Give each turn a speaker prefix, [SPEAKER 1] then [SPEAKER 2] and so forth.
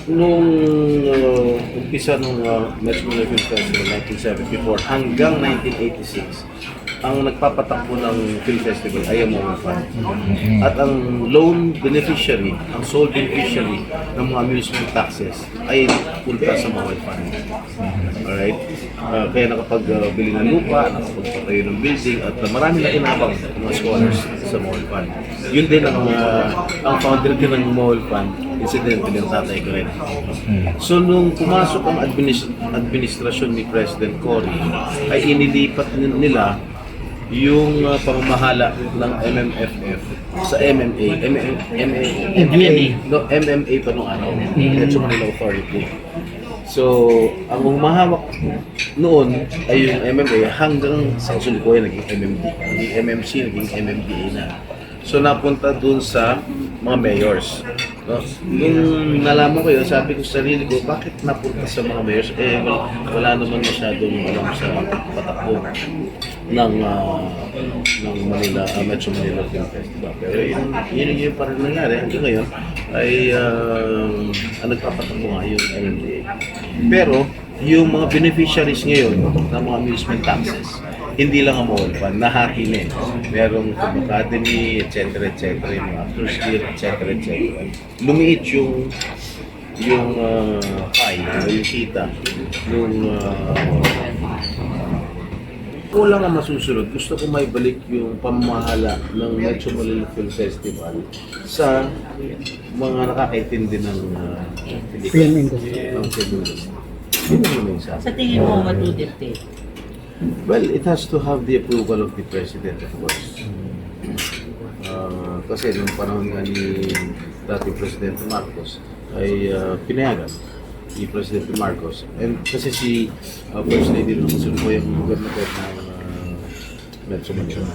[SPEAKER 1] nung umpisa nung Metro Manila Film Festival 1974 hanggang 1986, ang nagpapatakbo ng film festival ay ang MOA Fund. At ang loan beneficiary, ang sole beneficiary ng mga amusement taxes ay punta sa MOA Fund. Alright? Kaya nakapagbili ng lupa, nakapagpatayo ng building, at marami na inabang mga scholars sa MOA Fund. Yun din ang founder din ng MOA Fund, incidentally ang tatay ko rin. So nung pumasok ang administrasyon ni President Cory, ay inilipat nila yung pamamahala ng MMFF sa MMA, MMA pa nung Metro Manila Authority. So, ang humahawak noon ay yung MMA hanggang sa kasunod naging MMD, naging MMC, naging MMDA na. So, napunta dun sa mga mayors. No? Nung nalaman ko yun, sabi ko sa sarili ko, bakit napunta sa mga mayors? Wala naman masyadong alam sa patakbo ng Manila, Metro Manila Film Festival. Pero yun pa rin nangyari. Hanggang ngayon ay ang nagpapatakbo nga yung MMDA. Pero yung mga beneficiaries ngayon ng mga amusement taxes, hindi lang ang MOA Fund, nahati na eh. Merong Film Academy, etc. Yung mga Actors Guild, etc. Lumiit yung pie, yung kita, yung kulang ang masusunod. Gusto ko may balik yung pamamahala ng Metro Manila Film Festival sa mga nakakaintindi ng
[SPEAKER 2] film industry.
[SPEAKER 1] Ng film industry. Yun ang mensahe.
[SPEAKER 3] Sa tingin mo, matudikte?
[SPEAKER 1] Well, it has to have the approval of the President, of course. Kasi nung panahon nga ni dating Presidente Marcos ay pinayagan ni Presidente Marcos. And kasi si First Lady nung kasunod po yung gobernador ng Metro Manila.